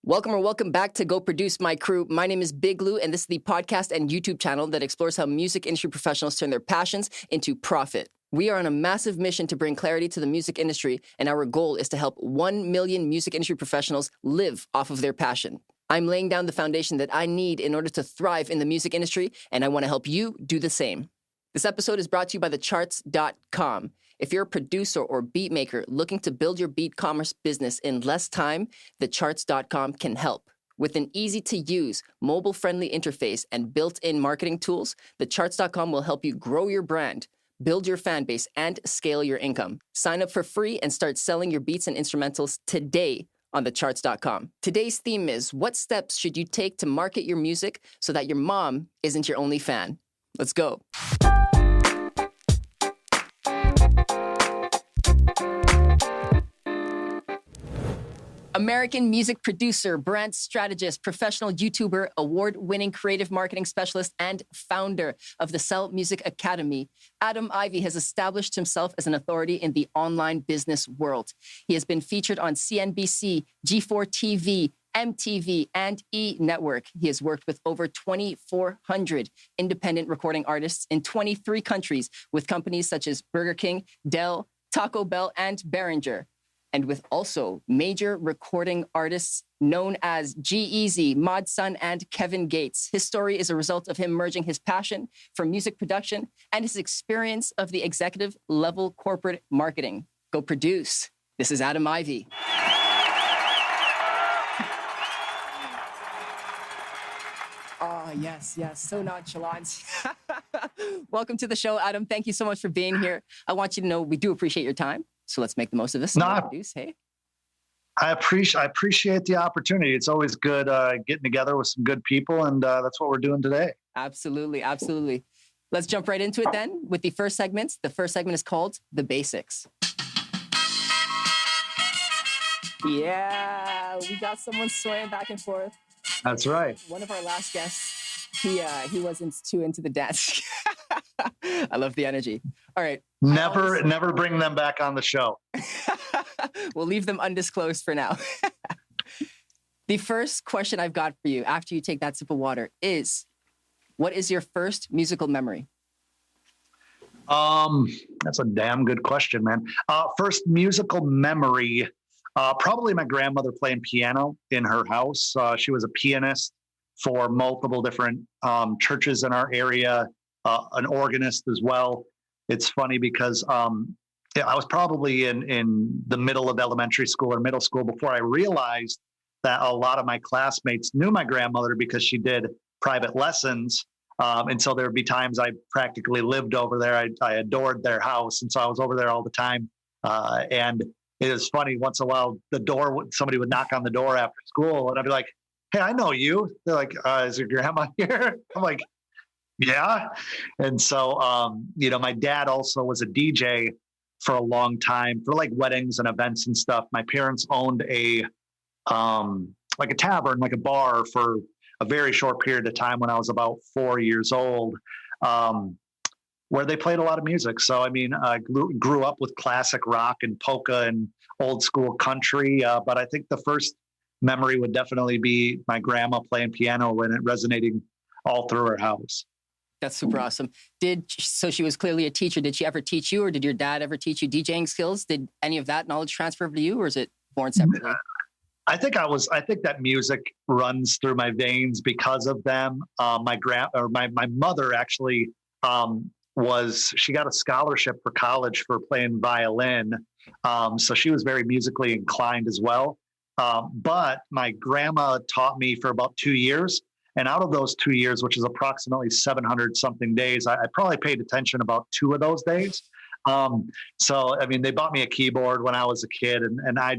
Welcome back to Go Produce My Crew. My name is Big Lou, and this is the podcast and YouTube channel that explores how music industry professionals turn their passions into profit. We are on a massive mission to bring clarity to the music industry, and our goal is to help 1 million music industry professionals live off of their passion. I'm laying down the foundation that I need in order to thrive in the music industry, and I want to help you do the same. This episode is brought to you by thecharts.com. If you're a producer or beat maker looking to build your beat commerce business in less time, thecharts.com can help. With an easy-to-use, mobile-friendly interface and built-in marketing tools, thecharts.com will help you grow your brand, build your fan base, and scale your income. Sign up for free and start selling your beats and instrumentals today on thecharts.com. Today's theme is, what steps should you take to market your music so that your mom isn't your only fan? Let's go. American music producer, brand strategist, professional YouTuber, award-winning creative marketing specialist, and founder of the Sell Music Academy, Adam Ivy has established himself as an authority in the online business world. He has been featured on CNBC, G4 TV, MTV, and E! Network. He has worked with over 2,400 independent recording artists in 23 countries with companies such as Burger King, Dell, Taco Bell, and Behringer. And with also major recording artists known as G-Eazy, Mod Sun, and Kevin Gates. His story is a result of him merging his passion for music production and his experience of the executive level corporate marketing. Go produce. This is Adam Ivy. Oh, yes. So nonchalant. Welcome to the show, Adam. Thank you so much for being here. I want you to know we do appreciate your time. So let's make the most of this. Hey, I appreciate the opportunity. It's always good getting together with some good people, and that's what we're doing today. Absolutely. Let's jump right into it then with the first segment. The first segment is called The Basics. Yeah, we got someone swaying back and forth. That's right. One of our last guests, he wasn't too into the dance. I love the energy. All right. Never bring them back on the show. We'll leave them undisclosed for now. The first question I've got for you after you take that sip of water is, what is your first musical memory? That's a damn good question, man. First musical memory, probably my grandmother playing piano in her house. She was a pianist for multiple different churches in our area. An organist as well. It's funny because I was probably in the middle of elementary school or middle school before I realized that a lot of my classmates knew my grandmother because she did private lessons. And so there would be times I practically lived over there. I adored their house. And so I was over there all the time. And it was funny, once in a while, somebody would knock on the door after school and I'd be like, hey, I know you. They're like, is your grandma here? I'm like, yeah. And so, my dad also was a DJ for a long time for like weddings and events and stuff. My parents owned a tavern, like a bar for a very short period of time when I was about 4 years old, where they played a lot of music. So, I grew up with classic rock and polka and old school country. But I think the first memory would definitely be my grandma playing piano and it resonating all through her house. That's super awesome. So she was clearly a teacher. Did she ever teach you, or did your dad ever teach you DJing skills? Did any of that knowledge transfer over to you, or is it born separately? I think that music runs through my veins because of them. My mother actually she got a scholarship for college for playing violin. So she was very musically inclined as well. But my grandma taught me for about 2 years. And out of those 2 years, which is approximately 700 something days, I probably paid attention about 2 of those days. They bought me a keyboard when I was a kid, and I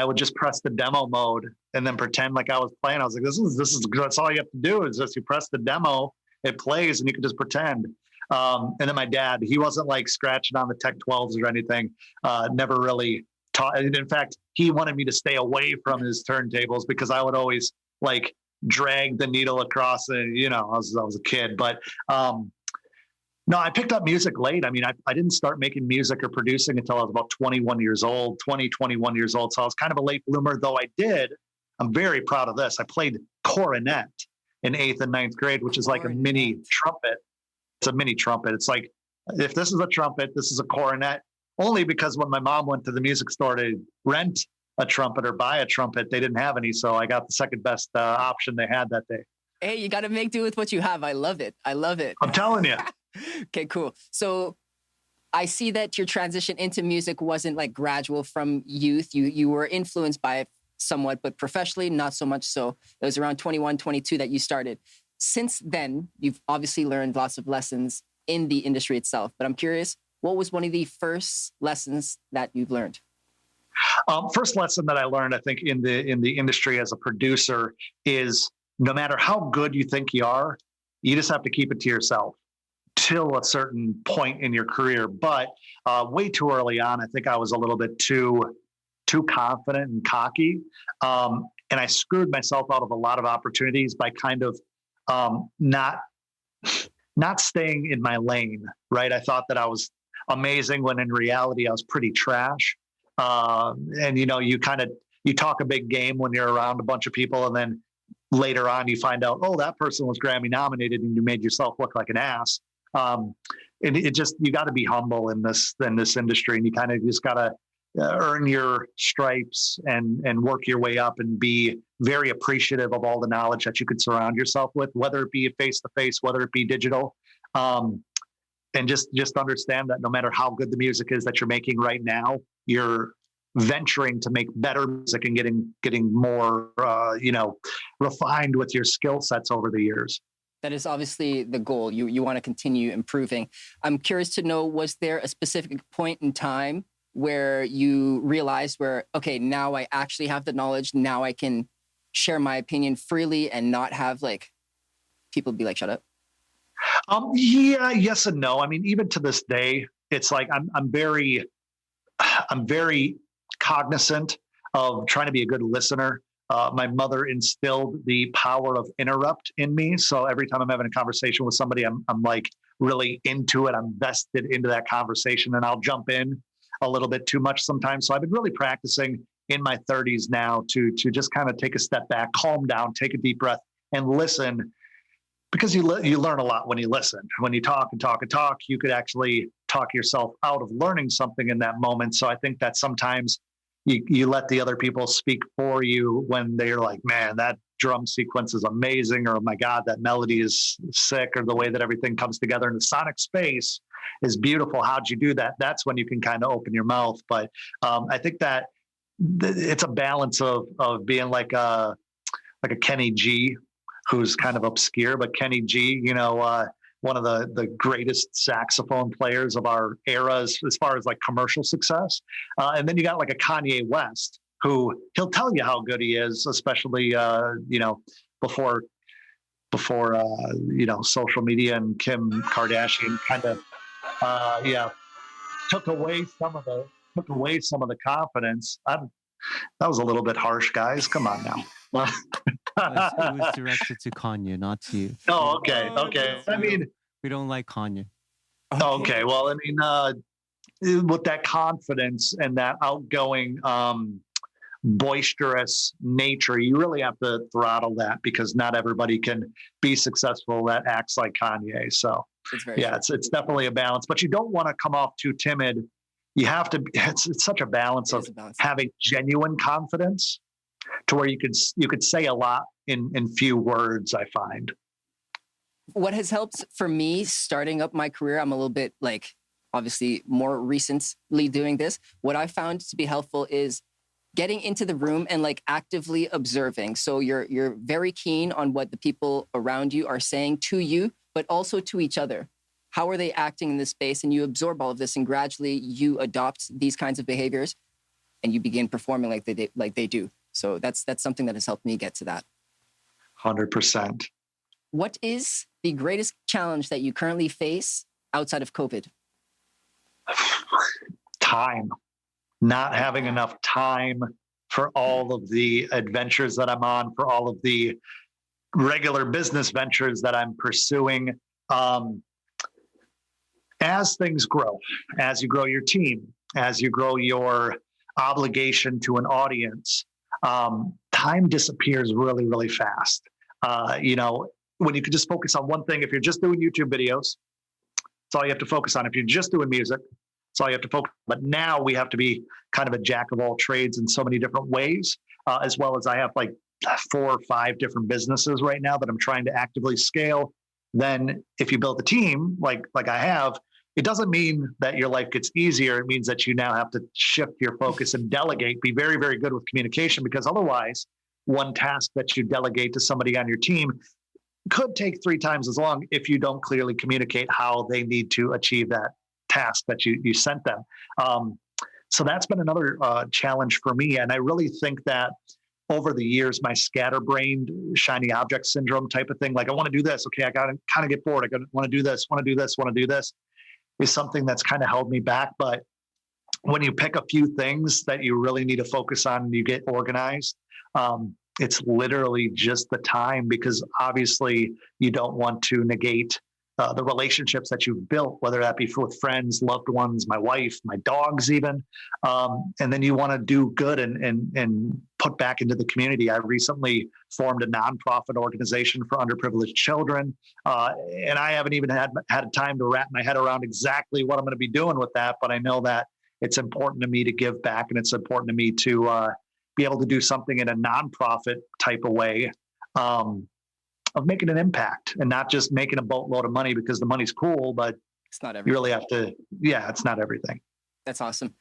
would just press the demo mode and then pretend like I was playing. I was like, this is that's all you have to do is just you press the demo, it plays, and you can just pretend. And then my dad, he wasn't like scratching on the Tech 12s or anything. Never really taught. In fact, he wanted me to stay away from his turntables because I would always like drag the needle across, and I was a kid. But no, I picked up music late. I didn't start making music or producing until I was about 21 years old. So I was kind of a late bloomer, though I did I'm very proud of this. I played cornet in 8th and 9th grade, which is like a mini trumpet. It's a mini trumpet. It's like, if this is a trumpet, this is a cornet. Only because when my mom went to the music store to rent a trumpet or buy a trumpet, they didn't have any. So I got the second best option they had that day. Hey, you got to make do with what you have. I love it. I love it. I'm telling you. Okay, cool. So I see that your transition into music wasn't like gradual from youth. You were influenced by it somewhat, but professionally, not so much so. It was around 21, 22 that you started. Since then, you've obviously learned lots of lessons in the industry itself. But I'm curious, what was one of the first lessons that you've learned? First lesson that I learned, I think, in the industry as a producer is no matter how good you think you are, you just have to keep it to yourself till a certain point in your career. But way too early on, I think I was a little bit too confident and cocky. And I screwed myself out of a lot of opportunities by kind of not staying in my lane, right? I thought that I was amazing when in reality I was pretty trash. And you talk a big game when you're around a bunch of people, and then later on you find out, oh, that person was Grammy nominated, and you made yourself look like an ass. And you got to be humble in this industry, and you kind of just got to earn your stripes and work your way up, and be very appreciative of all the knowledge that you could surround yourself with, whether it be face to face, whether it be digital. And just understand that no matter how good the music is that you're making right now, you're venturing to make better music and getting more, refined with your skill sets over the years. That is obviously the goal. You want to continue improving. I'm curious to know, was there a specific point in time where you realized okay, now I actually have the knowledge. Now I can share my opinion freely and not have like people be like, shut up? Yeah, yes and no. I mean, even to this day, it's like I'm very cognizant of trying to be a good listener. My mother instilled the power of interrupt in me. So every time I'm having a conversation with somebody, I'm like really into it. I'm vested into that conversation, and I'll jump in a little bit too much sometimes. So I've been really practicing in my 30s now to just kind of take a step back, calm down, take a deep breath, and listen. Because you learn a lot when you listen. When you talk and talk and talk, you could actually talk yourself out of learning something in that moment. So I think that sometimes you let the other people speak for you when they're like, man, that drum sequence is amazing, or my God, that melody is sick, or the way that everything comes together in the sonic space is beautiful. How'd you do that? That's when you can kind of open your mouth. But I think that it's a balance of being like a Kenny G, who's kind of obscure, but Kenny G, one of the greatest saxophone players of our era as far as like commercial success. And then you got like a Kanye West, who he'll tell you how good he is, especially, before social media and Kim Kardashian kind of, took away some of the confidence. That was a little bit harsh, guys. Come on now. It was directed to Kanye, not to you. Oh, okay. I mean, we don't like Kanye. Okay. Well, I mean, with that confidence and that outgoing, boisterous nature, you really have to throttle that, because not everybody can be successful that acts like Kanye. So it's definitely a balance, but you don't want to come off too timid. You have to, it's such a balance of having genuine confidence to where you could say a lot in few words, I find. What has helped for me starting up my career, I'm a little bit like obviously more recently doing this. What I found to be helpful is getting into the room and like actively observing. So you're very keen on what the people around you are saying to you, but also to each other. How are they acting in this space? And you absorb all of this, and gradually you adopt these kinds of behaviors, and you begin performing like they do. So that's something that has helped me get to that. 100%. What is the greatest challenge that you currently face outside of COVID? Time. Not having enough time for all of the adventures that I'm on, for all of the regular business ventures that I'm pursuing. As things grow, as you grow your team, as you grow your obligation to an audience, time disappears really, really fast. When you can just focus on one thing, if you're just doing YouTube videos, that's all you have to focus on. If you're just doing music, that's all you have to focus on. But now we have to be kind of a jack of all trades in so many different ways, as well as I have like 4 or 5 different businesses right now that I'm trying to actively scale. Then if you build a team like I have, it doesn't mean that your life gets easier. It means that you now have to shift your focus and delegate, be very, very good with communication, because otherwise one task that you delegate to somebody on your team could take 3 times as long if you don't clearly communicate how they need to achieve that task that you sent them. So that's been another challenge for me. And I really think that over the years, my scatterbrained shiny object syndrome type of thing, like I want to do this. Okay, I got to kind of get bored. I want to do this, want to do this, want to do this, is something that's kind of held me back. But when you pick a few things that you really need to focus on and you get organized, it's literally just the time, because obviously you don't want to negate the relationships that you've built, whether that be with friends, loved ones, my wife, my dogs even. And then you want to do good and put back into the community. I recently formed a nonprofit organization for underprivileged children. And I haven't even had time to wrap my head around exactly what I'm going to be doing with that. But I know that it's important to me to give back, and it's important to me to be able to do something in a nonprofit type of way, of making an impact and not just making a boatload of money, because the money's cool, but it's not everything. You really have to, it's not everything. That's awesome.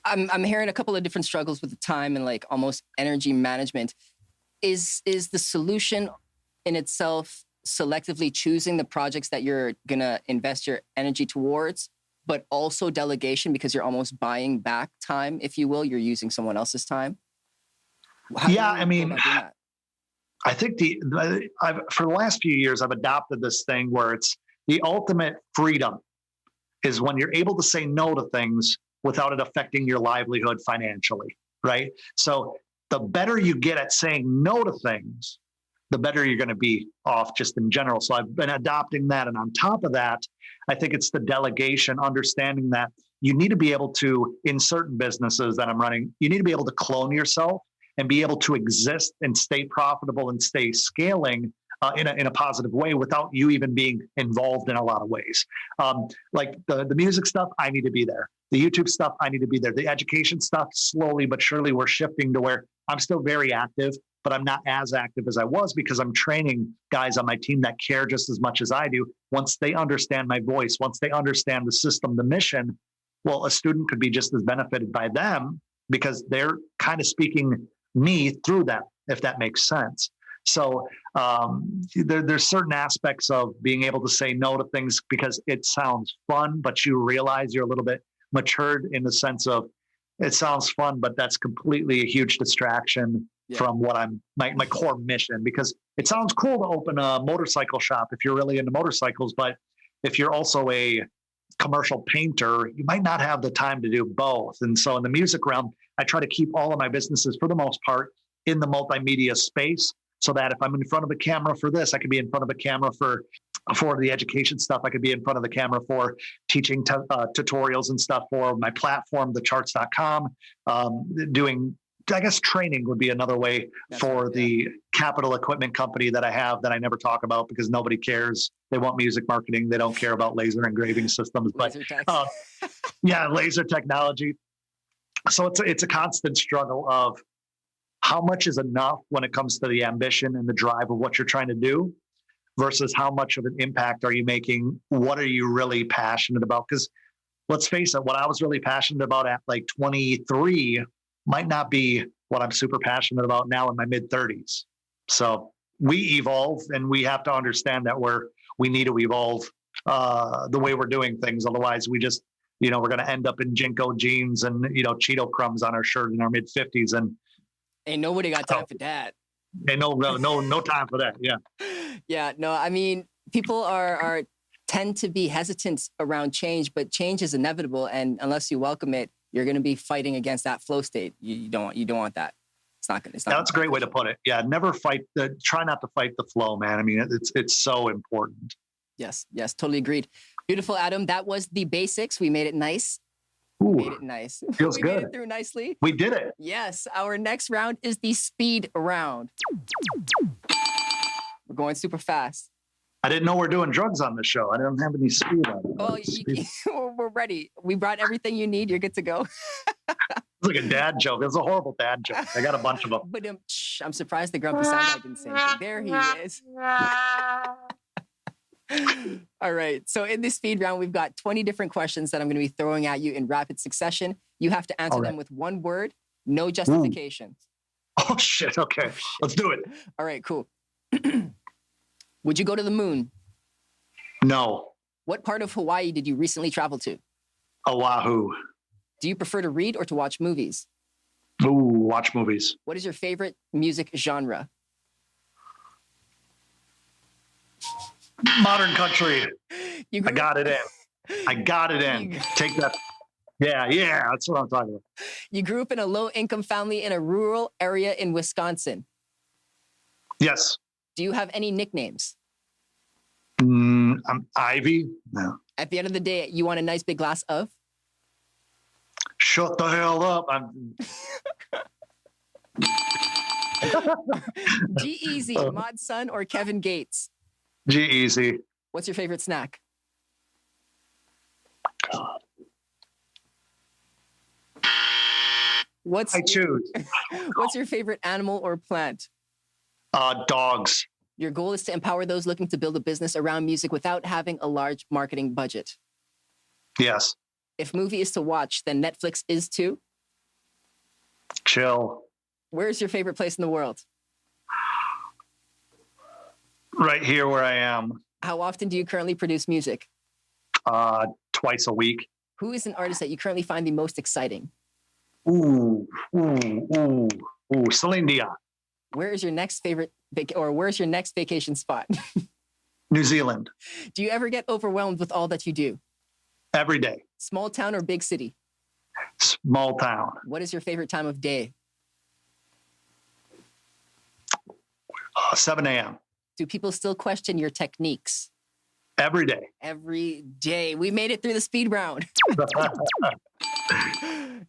I'm hearing a couple of different struggles with the time and like almost energy management. Is the solution in itself selectively choosing the projects that you're going to invest your energy towards, but also delegation, because you're almost buying back time, if you will? You're using someone else's time. I think for the last few years, I've adopted this thing where it's the ultimate freedom is when you're able to say no to things without it affecting your livelihood financially, right? So the better you get at saying no to things, the better you're going to be off just in general. So I've been adopting that. And on top of that, I think it's the delegation, understanding that you need to be able to, in certain businesses that I'm running, you need to be able to clone yourself and be able to exist and stay profitable and stay scaling in a positive way without you even being involved in a lot of ways. Like the music stuff, I need to be there. The YouTube stuff, I need to be there. The education stuff, slowly but surely, we're shifting to where I'm still very active, but I'm not as active as I was, because I'm training guys on my team that care just as much as I do. Once they understand my voice, once they understand the system, the mission, well, a student could be just as benefited by them, because they're kind of speaking me through them, if that makes sense. So there's certain aspects of being able to say no to things because it sounds fun, but you realize you're a little bit matured in the sense of it sounds fun, but that's completely a huge distraction from what my core mission, because it sounds cool to open a motorcycle shop if you're really into motorcycles, but if you're also a commercial painter, you might not have the time to do both. And so in the music realm, I try to keep all of my businesses, for the most part, in the multimedia space, so that if I'm in front of a camera for this, I could be in front of a camera for the education stuff. I could be in front of the camera for teaching tutorials and stuff for my platform, thecharts.com, doing, I guess training would be another way the capital equipment company that I have that I never talk about because nobody cares. They want music marketing. They don't care about laser engraving systems, but laser technology. So it's a constant struggle of how much is enough when it comes to the ambition and the drive of what you're trying to do versus how much of an impact are you making? What are you really passionate about? Because let's face it, what I was really passionate about at like 23 might not be what I'm super passionate about now in my mid 30s. So we evolve, and we have to understand that we need to evolve the way we're doing things. Otherwise we just, we're going to end up in Jinko jeans and, Cheeto crumbs on our shirt in our mid 50s. And ain't nobody got time for that. Ain't no time for that. Yeah. Yeah. No, I mean, people tend to be hesitant around change, but change is inevitable. And unless you welcome it, you're going to be fighting against that flow state. You don't want that. It's not going to. That's a great way to put it. Yeah. Never try not to fight the flow, man. I mean, it's so important. Yes. Totally agreed. Beautiful, Adam. That was the basics. We made it nice. Made Ooh, it nice. feels We made good. it through nicely. We did it. Yes, our next round is the speed round. We're going super fast. I didn't know we're doing drugs on this show. I didn't have any speed on it. Oh, we're ready. We brought everything you need. You're good to go. It's like a dad joke. It's a horrible dad joke. I got a bunch of them. But I'm surprised the grumpy sound guy didn't say anything. There he is. All right. So in this speed round, we've got 20 different questions that I'm going to be throwing at you in rapid succession. You have to answer All right. them with one word, no justification. Oh, shit. Okay. Let's do it. All right, cool. Would you go to the moon? No. What part of Hawaii did you recently travel to? Oahu. Do you prefer to read or to watch movies? Ooh, watch movies. What is your favorite music genre? Modern country. You I got it in. I got it in. Take that. Yeah, that's what I'm talking about. You grew up in a low-income family in a rural area in Wisconsin. Yes. Do you have any nicknames? I'm Ivy. No. At the end of the day, you want a nice big glass of? Shut the hell up. I'm G-Eazy, Mod Sun, or Kevin Gates? G-Eazy. What's your favorite snack? I choose. What's your favorite animal or plant? Dogs. Your goal is to empower those looking to build a business around music without having a large marketing budget. Yes. If movie is to watch, then Netflix is too. Chill. Where's your favorite place in the world? Right here where I am. How often do you currently produce music? Twice a week. Who is an artist that you currently find the most exciting? Ooh. Celine Dion. Where is your next favorite where's your next vacation spot? New Zealand. Do you ever get overwhelmed with all that you do? Every day. Small town or big city? Small town. What is your favorite time of day? 7 a.m. Do people still question your techniques? Every day. Every day. We made it through the speed round.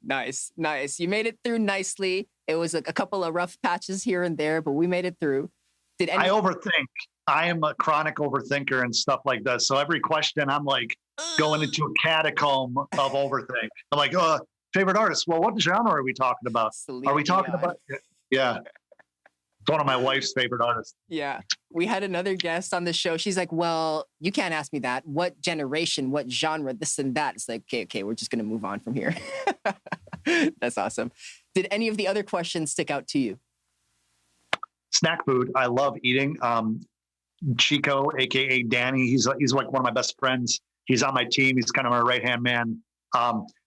Nice. You made it through nicely. It was a couple of rough patches here and there, but we made it through. I overthink. I am a chronic overthinker and stuff like that. So every question, I'm like going into a catacomb of overthink. I'm like, favorite artist. Well, what genre are we talking about? Celine Are we talking Dion. about? Yeah. It's one of my wife's favorite artists. Yeah. We had another guest on the show. She's like, well, you can't ask me that. What generation, what genre, this and that. It's like, okay, we're just going to move on from here. That's awesome. Did any of the other questions stick out to you? Snack food. I love eating. Chico, aka Danny, he's like one of my best friends. He's on my team. He's kind of my right-hand man.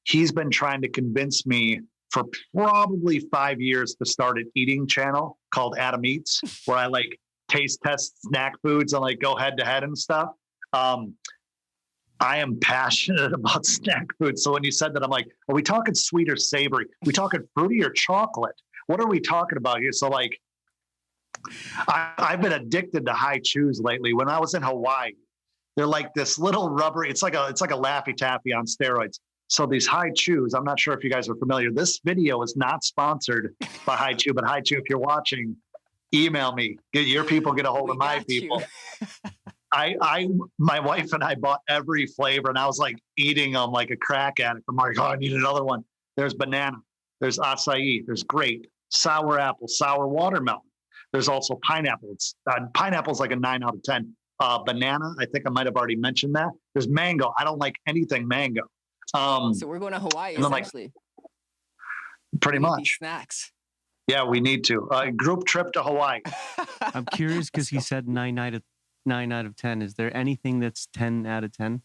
He's been trying to convince me for probably 5 years to start an eating channel called Adam Eats, where I like taste test snack foods and like go head to head and stuff. I am passionate about snack food. So when you said that, I'm like, are we talking sweet or savory? Are we talking fruity or chocolate? What are we talking about here? So like, I've been addicted to High Chews lately. When I was in Hawaii, they're like this little rubber. It's like a Laffy Taffy on steroids. So these High Chews, I'm not sure if you guys are familiar. This video is not sponsored by High Chew, but High Chew, if you're watching, email me. Get your people, get a hold of my people. My wife and I bought every flavor, and I was like eating them like a crack addict. I'm like, I need another one. There's banana, there's acai, there's grape, sour apple, sour watermelon. There's also pineapple. Pineapple's like a 9 out of 10. Banana, I think I might have already mentioned that. There's mango. I don't like anything mango. So we're going to Hawaii, essentially. Pretty much. These snacks. Yeah, we need to. Group trip to Hawaii. I'm curious because he said 9 out of 10. Is there anything that's 10 out of 10?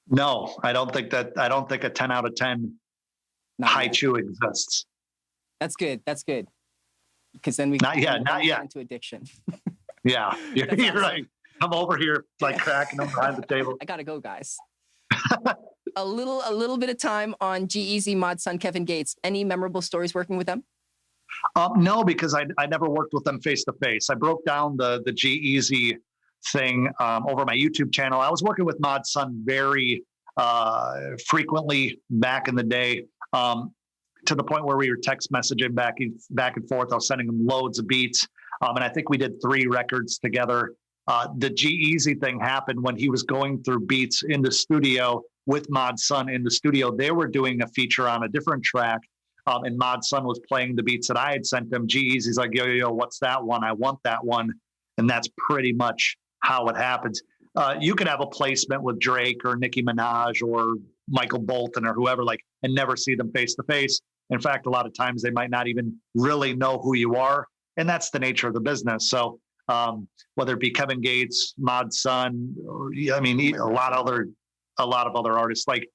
No, I don't think a 10 out of 10 High Chew exists. That's good. Because then we not yet. Get into addiction. Yeah, you're awesome. right. I'm over here like cracking them behind the table. I gotta go, guys. a little bit of time on G-Eazy, Mod Sun, Kevin Gates. Any memorable stories working with them? No, because I never worked with them face to face. I broke down the G-Eazy thing over my YouTube channel. I was working with Mod Sun very frequently back in the day, to the point where we were text messaging back and forth. I was sending him loads of beats. And I think we did 3 records together. The G-Eazy thing happened when he was going through beats in the studio with Mod Sun in the studio. They were doing a feature on a different track. And Mod Sun was playing the beats that I had sent them. G-Eazy's like, yo, what's that one? I want that one. And that's pretty much how it happens. You could have a placement with Drake or Nicki Minaj or Michael Bolton or whoever, like, and never see them face to face. In fact, a lot of times they might not even really know who you are. And that's the nature of the business. So whether it be Kevin Gates, Mod Sun, or, I mean, a lot of other artists, like,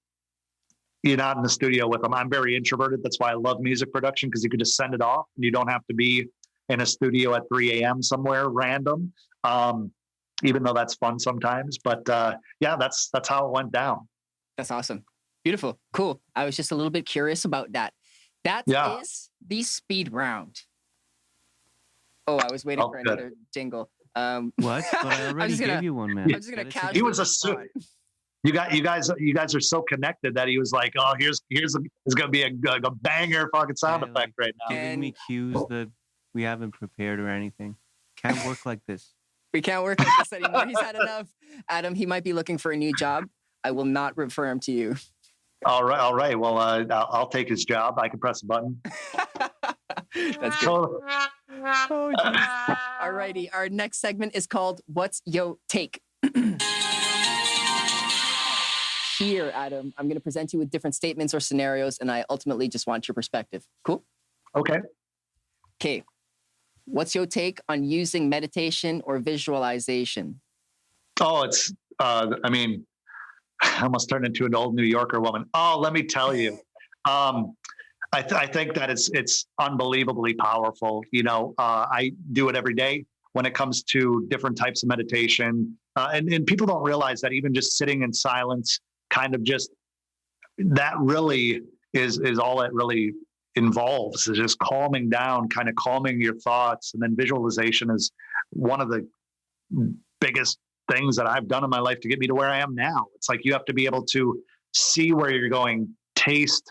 you're not in the studio with them. I'm very introverted. That's why I love music production, because you can just send it off and you don't have to be in a studio at 3 a.m. somewhere random, even though that's fun sometimes. But yeah, that's how it went down. That's awesome. Beautiful. Cool. I was just a little bit curious about that. That is the speed round. Oh, I was waiting for another jingle. What? But I already gave you one, man. I'm just gonna casually. He was a You guys are so connected that he was like, oh, it's gonna be a banger fucking sound effect right now. Giving me cues that we haven't prepared or anything. Can't work like this. We can't work like this anymore. He's had enough. Adam, he might be looking for a new job. I will not refer him to you. All right. Well, I'll take his job. I can press a button. That's good. All righty. Our next segment is called What's Yo Take? Here, Adam, I'm going to present you with different statements or scenarios, and I ultimately just want your perspective. Cool? Okay. What's your take on using meditation or visualization? Oh, it's, I mean, I almost turned into an old New Yorker woman. Oh, let me tell you. I think that it's unbelievably powerful. You know, I do it every day when it comes to different types of meditation. And people don't realize that even just sitting in silence, kind of just, that really is all it really involves, is just calming down, kind of calming your thoughts. And then visualization is one of the biggest things that I've done in my life to get me to where I am now. It's like you have to be able to see where you're going, taste,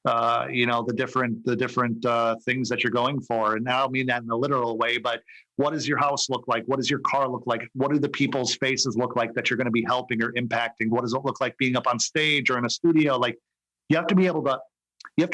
the different things that you're going for. And I don't mean that in a literal way, but what does your house look like? What does your car look like? What do the people's faces look like that you're going to be helping or impacting? What does it look like being up on stage or in a studio? Like, you have to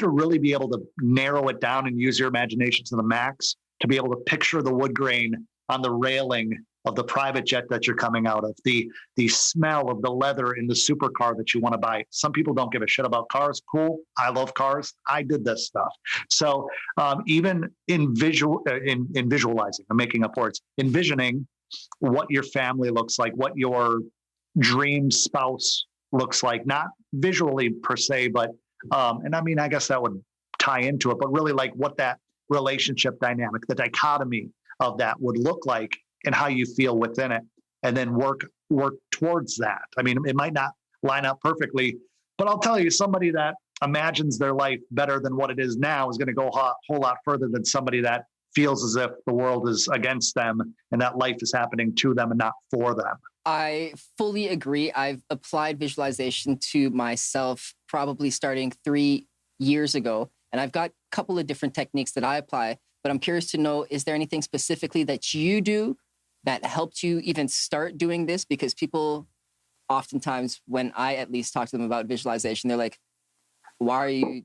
really be able to narrow it down and use your imagination to the max to be able to picture the wood grain on the railing of the private jet that you're coming out of, the smell of the leather in the supercar that you want to buy. Some people don't give a shit about cars. Cool. I love cars. I did this stuff. So even in visualizing, I'm making up words, envisioning what your family looks like, what your dream spouse looks like, not visually per se, but, and I mean, I guess that would tie into it, but really like what that relationship dynamic, the dichotomy of that would look like, and how you feel within it, and then work towards that. I mean, it might not line up perfectly, but I'll tell you, somebody that imagines their life better than what it is now is going to go a whole lot further than somebody that feels as if the world is against them and that life is happening to them and not for them. I fully agree. I've applied visualization to myself probably starting 3 years ago, and I've got a couple of different techniques that I apply, but I'm curious to know, is there anything specifically that you do that helped you even start doing this? Because people oftentimes, when I at least talk to them about visualization, they're like, why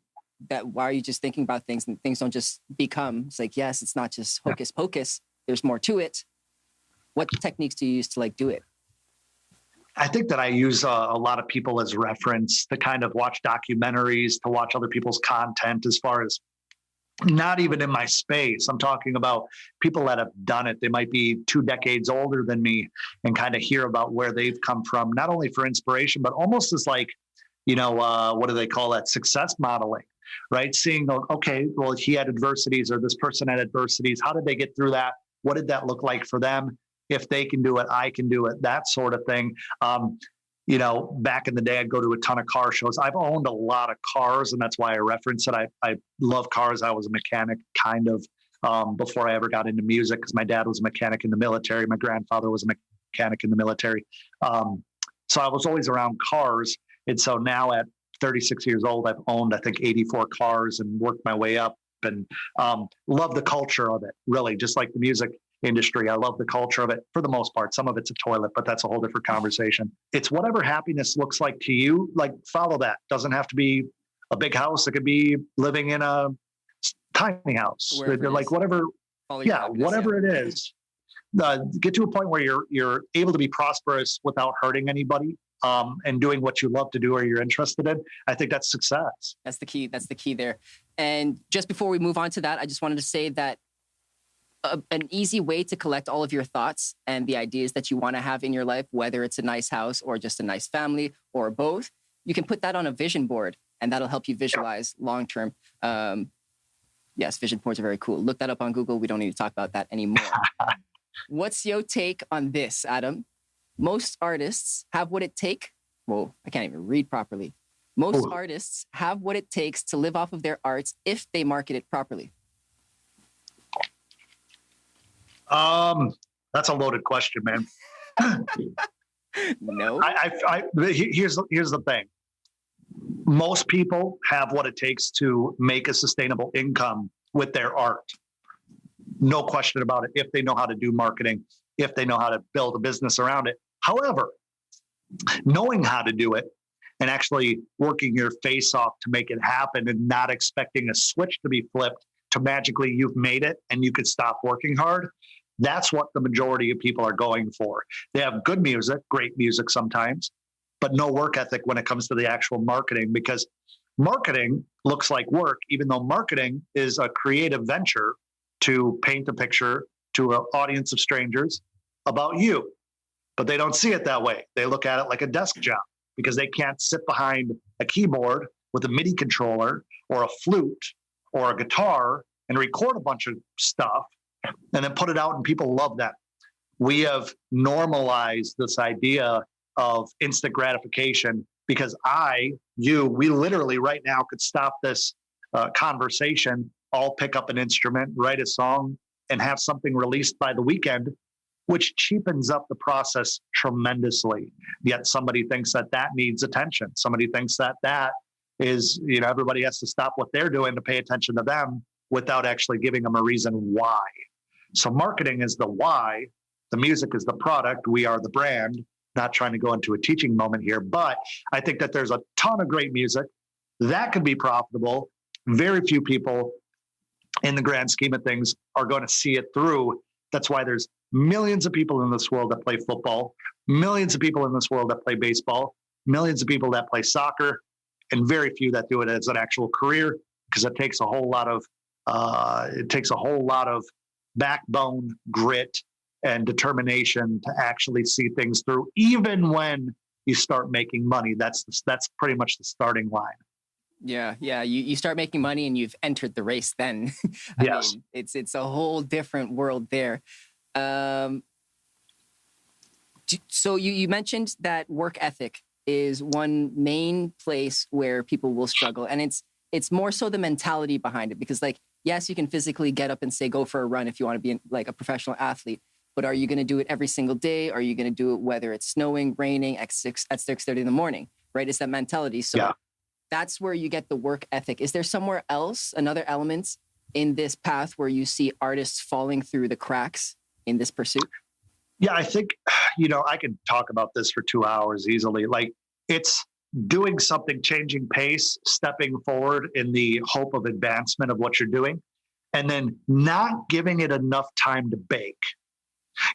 are you just thinking about things and things don't just become? It's like, yes, it's not just hocus pocus. There's more to it. What techniques do you use to like do it? I think that I use a lot of people as reference to kind of watch documentaries, to watch other people's content, as far as not even in my space. I'm talking about people that have done it. They might be 2 decades older than me, and kind of hear about where they've come from, not only for inspiration, but almost as like, what do they call that? Success modeling, right? Seeing, okay, well, he had adversities, or this person had adversities. How did they get through that? What did that look like for them? If they can do it, I can do it, that sort of thing. Back in the day, I'd go to a ton of car shows. I've owned a lot of cars, and that's why I reference it. I love cars. I was a mechanic kind of before I ever got into music, because my dad was a mechanic in the military. My grandfather was a mechanic in the military. So I was always around cars. And so now at 36 years old, I've owned, I think, 84 cars and worked my way up, and love the culture of it, really, just like the music industry. I love the culture of it for the most part. Some of it's a toilet, but that's a whole different conversation. It's whatever happiness looks like to you, like follow that. Doesn't have to be a big house. It could be living in a tiny house, like whatever. Yeah, whatever it is. Get to a point where you're able to be prosperous without hurting anybody, and doing what you love to do or you're interested in. I think that's success. That's the key. That's the key there. And just before we move on to that, I just wanted to say that an easy way to collect all of your thoughts and the ideas that you want to have in your life, whether it's a nice house or just a nice family or both, you can put that on a vision board, and that'll help you visualize long term. Yes, vision boards are very cool. Look that up on Google. We don't need to talk about that anymore. What's your take on this, Adam? Most artists have what it takes. Whoa, I can't even read properly. Most artists have what it takes to live off of their arts if they market it properly. That's a loaded question, man. No. Here's the thing. Most people have what it takes to make a sustainable income with their art. No question about it. If they know how to do marketing, if they know how to build a business around it. However, knowing how to do it and actually working your face off to make it happen and not expecting a switch to be flipped to magically you've made it and you could stop working hard. That's what the majority of people are going for. They have good music, great music sometimes, but no work ethic when it comes to the actual marketing, because marketing looks like work, even though marketing is a creative venture to paint a picture to an audience of strangers about you. But they don't see it that way. They look at it like a desk job because they can't sit behind a keyboard with a MIDI controller or a flute or a guitar and record a bunch of stuff and then put it out, and people love that. We have normalized this idea of instant gratification because we literally right now could stop this conversation, all pick up an instrument, write a song, and have something released by the weekend, which cheapens up the process tremendously. Yet somebody thinks that needs attention. Somebody thinks that is, everybody has to stop what they're doing to pay attention to them without actually giving them a reason why. So marketing is the why. The music is the product. We are the brand. Not trying to go into a teaching moment here, but I think that there's a ton of great music that could be profitable. Very few people in the grand scheme of things are going to see it through. That's why there's millions of people in this world that play football, millions of people in this world that play baseball, millions of people that play soccer, and very few that do it as an actual career, because it takes a whole lot of backbone, grit, and determination to actually see things through, even when you start making money. That's pretty much the starting line. Yeah. You start making money and you've entered the race then. Yes. mean, it's a whole different world there. So you mentioned that work ethic is one main place where people will struggle. And it's more so the mentality behind it, because yes, you can physically get up and say, go for a run if you want to be like a professional athlete. But are you going to do it every single day? Are you going to do it whether it's snowing, raining, at 6:30 in the morning, right? It's that mentality. So that's where you get the work ethic. Is there somewhere else, another element in this path where you see artists falling through the cracks in this pursuit? Yeah, I think, I could talk about this for 2 hours easily. Like, it's doing something, changing pace, stepping forward in the hope of advancement of what you're doing, and then not giving it enough time to bake.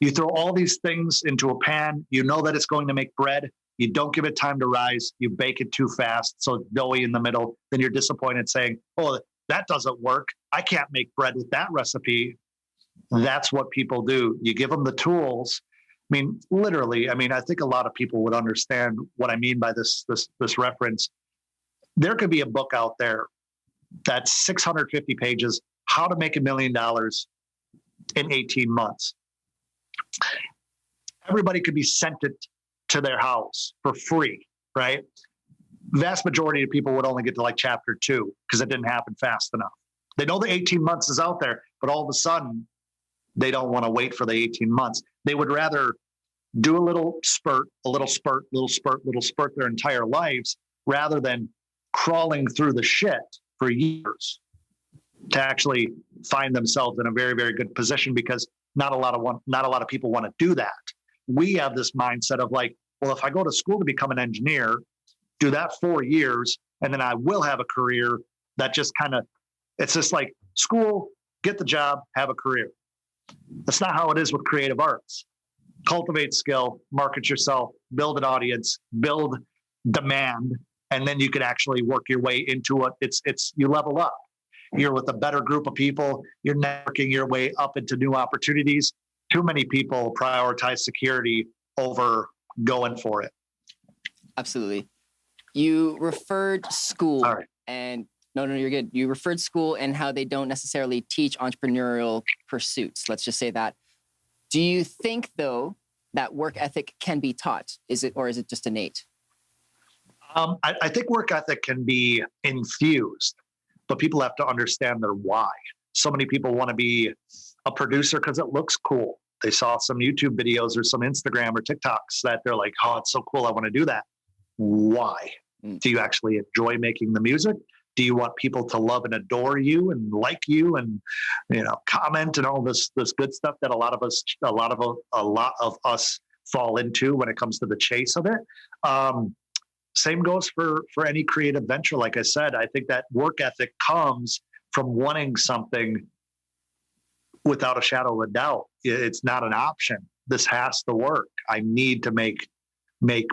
You throw all these things into a pan, you know that it's going to make bread, you don't give it time to rise, you bake it too fast, so it's doughy in the middle, then you're disappointed saying, oh, that doesn't work, I can't make bread with that recipe. That's what people do. You give them the tools. I mean, literally, I think a lot of people would understand what I mean by this reference. There could be a book out there that's 650 pages, How to Make $1 Million in 18 months. Everybody could be sent it to their house for free, right? Vast majority of people would only get to like chapter 2 because it didn't happen fast enough. They know the 18 months is out there, but all of a sudden, they don't want to wait for the 18 months. They would rather do a little spurt their entire lives rather than crawling through the shit for years to actually find themselves in a very, very good position, because not a lot of people want to do that. We have this mindset of like, well, if I go to school to become an engineer, do that 4 years, and then I will have a career that just kind of, it's just like school, get the job, have a career. That's not how it is with creative arts. Cultivate skill, market yourself, build an audience, build demand, and then you can actually work your way into it. It's you level up. You're with a better group of people. You're networking your way up into new opportunities. Too many people prioritize security over going for it. Absolutely. You referred school. All right. And no, you're good. You referred school and how they don't necessarily teach entrepreneurial pursuits. Let's just say that. Do you think, though, that work ethic can be taught? Is it just innate? I think work ethic can be infused, but people have to understand their why. So many people want to be a producer because it looks cool. They saw some YouTube videos or some Instagram or TikToks that they're like, oh, it's so cool, I want to do that. Why? Do you actually enjoy making the music? Do you want people to love and adore you and like you and, comment and all this good stuff that a lot of us fall into when it comes to the chase of it? Same goes for any creative venture. Like I said, I think that work ethic comes from wanting something without a shadow of a doubt. It's not an option. This has to work. I need to make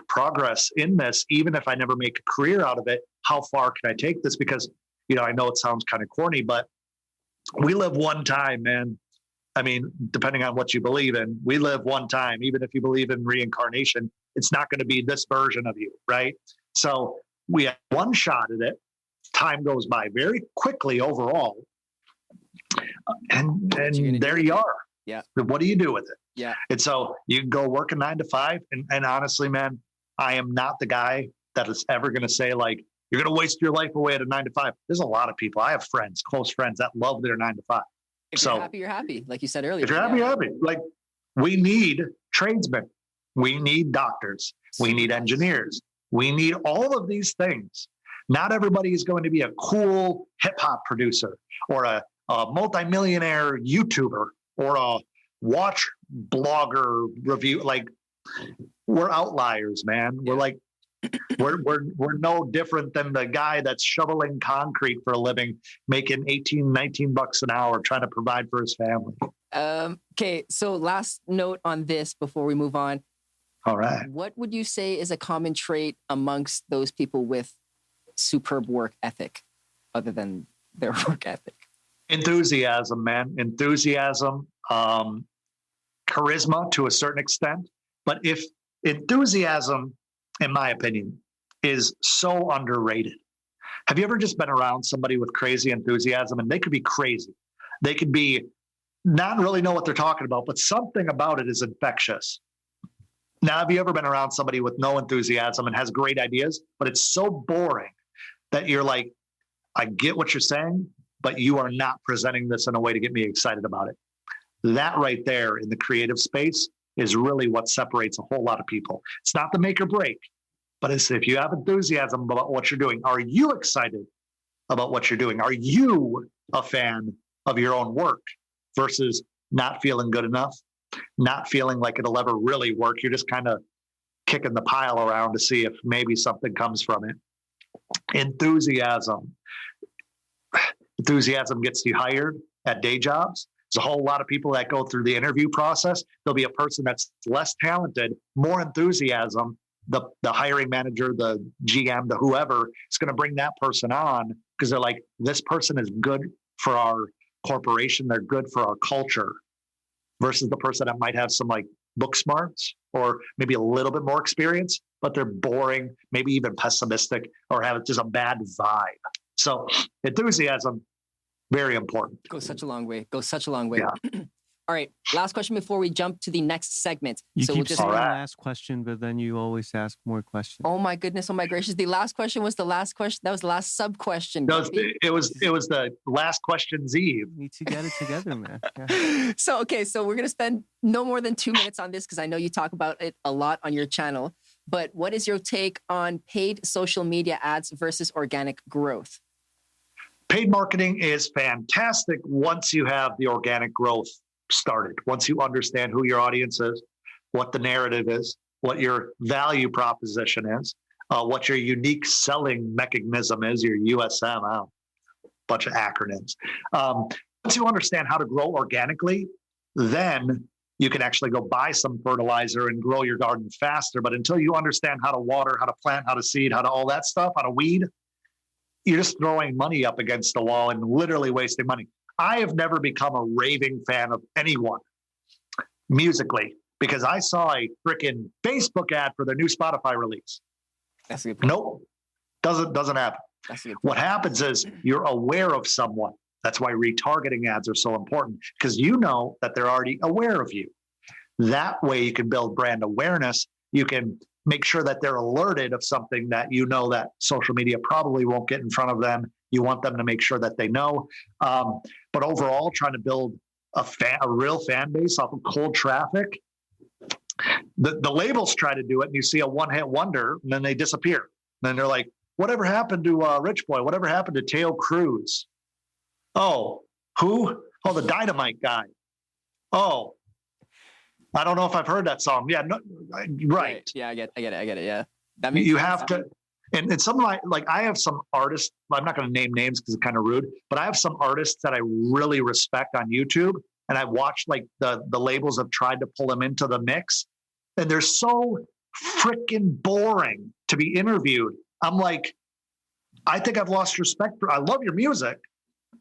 progress in this, even if I never make a career out of it. How far can I take this? Because, I know it sounds kind of corny, but we live one time, man. I mean, depending on what you believe in, we live one time. Even if you believe in reincarnation, it's not going to be this version of you, right? So we have one shot at it. Time goes by very quickly overall. And there you are. Yeah. What do you do with it? Yeah. And so you can go work a 9 to 5. And honestly, man, I am not the guy that is ever going to say like, you're going to waste your life away at a 9 to 5. There's a lot of people. I have friends, close friends that love their 9 to 5. If you're happy, you're happy. Like you said earlier. If you're happy, you're happy. Like we need tradesmen. We need doctors. We need engineers. We need all of these things. Not everybody is going to be a cool hip hop producer or a multimillionaire YouTuber or a watch blogger review. Like we're outliers, man. We're like, we're no different than the guy that's shoveling concrete for a living, making 18, 19 bucks an hour, trying to provide for his family. Okay. So last note on this before we move on. All right. What would you say is a common trait amongst those people with superb work ethic, other than their work ethic? Enthusiasm, man. Enthusiasm, charisma to a certain extent. But if enthusiasm, in my opinion, is so underrated. Have you ever just been around somebody with crazy enthusiasm? And they could be crazy. They could be not really know what they're talking about, but something about it is infectious. Now, have you ever been around somebody with no enthusiasm and has great ideas, but it's so boring that you're like, I get what you're saying, but you are not presenting this in a way to get me excited about it. That right there in the creative space is really what separates a whole lot of people. It's not the make or break, but it's if you have enthusiasm about what you're doing. Are you excited about what you're doing? Are you a fan of your own work versus not feeling good enough, not feeling like it'll ever really work? You're just kind of kicking the pile around to see if maybe something comes from it. Enthusiasm gets you hired at day jobs. There's a whole lot of people that go through the interview process. There'll be a person that's less talented, more enthusiasm. The hiring manager, the GM, the whoever is going to bring that person on because they're like, this person is good for our corporation. They're good for our culture, versus the person that might have some like book smarts or maybe a little bit more experience, but they're boring, maybe even pessimistic, or have just a bad vibe. So enthusiasm, very important. Goes such a long way. Yeah. All right. Last question before we jump to the next segment. You so keep we'll just saying the last question, but then you always ask more questions. Oh my goodness. Oh my gracious. The last question was the last question. That was the last sub question. No, it was the last question's Eve. You need to get it together, man. Yeah. So we're going to spend no more than 2 minutes on this because I know you talk about it a lot on your channel. But what is your take on paid social media ads versus organic growth? Paid marketing is fantastic once you have the organic growth started. Once you understand who your audience is, what the narrative is, what your value proposition is, what your unique selling mechanism is, your USM, bunch of acronyms. Once you understand how to grow organically, then you can actually go buy some fertilizer and grow your garden faster. But until you understand how to water, how to plant, how to seed, how to all that stuff, how to weed, you're just throwing money up against the wall and literally wasting money. I have never become a raving fan of anyone musically because I saw a freaking Facebook ad for their new Spotify release. That's a good point. Nope. Doesn't happen. That's a good point. What happens is you're aware of someone. That's why retargeting ads are so important, because you know that they're already aware of you. That way you can build brand awareness. You can make sure that they're alerted of something that you know that social media probably won't get in front of them. You want them to make sure that they know. But overall, trying to build a real fan base off of cold traffic, the labels try to do it, and you see a one-hit wonder, and then they disappear. And then they're like, whatever happened to Rich Boy? Whatever happened to Teo Cruz? Oh, who? Oh, the Dynamite guy. Oh, I don't know if I've heard that song. Yeah, no, right. Yeah, I get it. Yeah, that makes you sense. have to. And some like I have some artists. I'm not going to name names because it's kind of rude, but I have some artists that I really respect on YouTube, and I've watched like the labels have tried to pull them into the mix, and they're so freaking boring to be interviewed. I'm like, I think I've lost respect for. I love your music.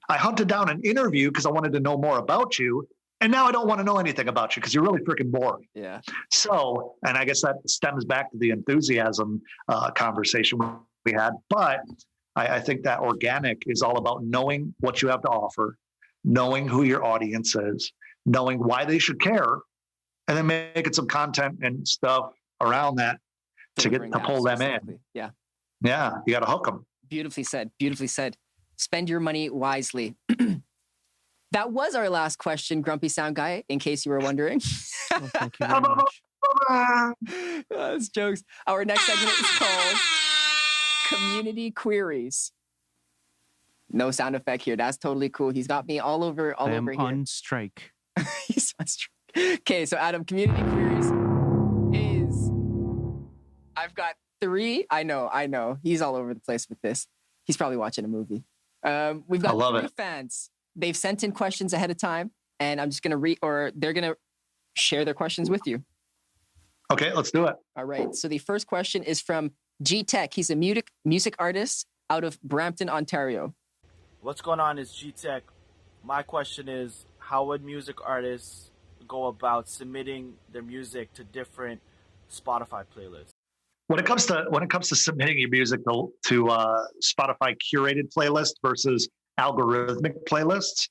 I hunted down an interview because I wanted to know more about you. And now I don't want to know anything about you because you're really freaking boring. Yeah. So, and I guess that stems back to the enthusiasm conversation we had. But I think that organic is all about knowing what you have to offer, knowing who your audience is, knowing why they should care, and then making some content and stuff around that to pull them in. Yeah. Yeah. You got to hook them. Beautifully said. Beautifully said. Spend your money wisely. That was our last question, Grumpy Sound Guy, in case you were wondering. Well, thank you very much. That's jokes. Our next segment is called Community Queries. No sound effect here. That's totally cool. He's got me all over I am over here. on strike. He's on strike. Okay, so Adam, Community Queries is... I've got 3. I know. He's all over the place with this. He's probably watching a movie. We've got 3 fans. They've sent in questions ahead of time, and I'm just going to read, or they're going to share their questions with you. Okay, let's do it. All right. So the first question is from G Tech. He's a music artist out of Brampton, Ontario. What's going on? It's G Tech. My question is, how would music artists go about submitting their music to different Spotify playlists? When it comes to submitting your music to Spotify curated playlist versus algorithmic playlists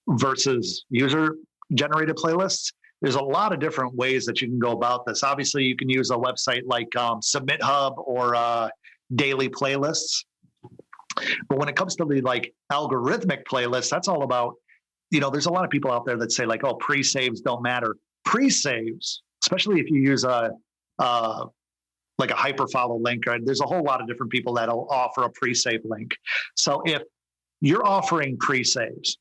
versus user generated playlists, there's a lot of different ways that you can go about this. Obviously, you can use a website like Submit Hub or Daily Playlists. But when it comes to the like algorithmic playlists, that's all about, there's a lot of people out there that say like, oh, pre-saves don't matter. Pre-saves, especially if you use like a hyperfollow link, or there's a whole lot of different people that'll offer a pre-save link. So if you're offering pre-saves,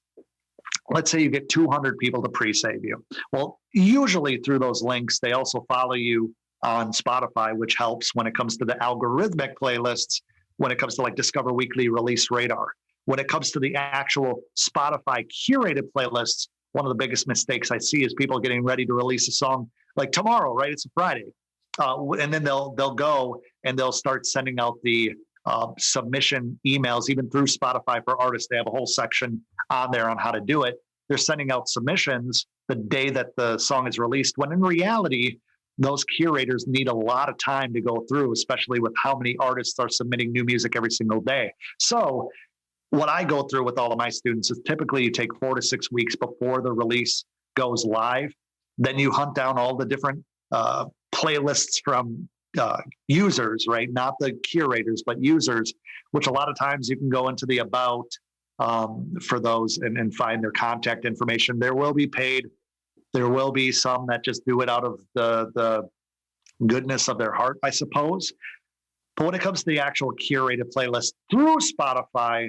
let's say you get 200 people to pre-save you. Well, usually through those links, they also follow you on Spotify, which helps when it comes to the algorithmic playlists, when it comes to like Discover Weekly, Release Radar. When it comes to the actual Spotify curated playlists, one of the biggest mistakes I see is people getting ready to release a song like tomorrow, right? It's a Friday. And then they'll go and they'll start sending out the submission emails, even through Spotify for artists. They have a whole section on there on how to do it. They're sending out submissions the day that the song is released, when in reality, those curators need a lot of time to go through, especially with how many artists are submitting new music every single day. So what I go through with all of my students is typically you take 4 to 6 weeks before the release goes live. Then you hunt down all the different playlists from users, right? Not the curators, but users, which a lot of times you can go into the about for those and find their contact information. There will be paid. There will be some that just do it out of the goodness of their heart, I suppose. But when it comes to the actual curated playlist through Spotify,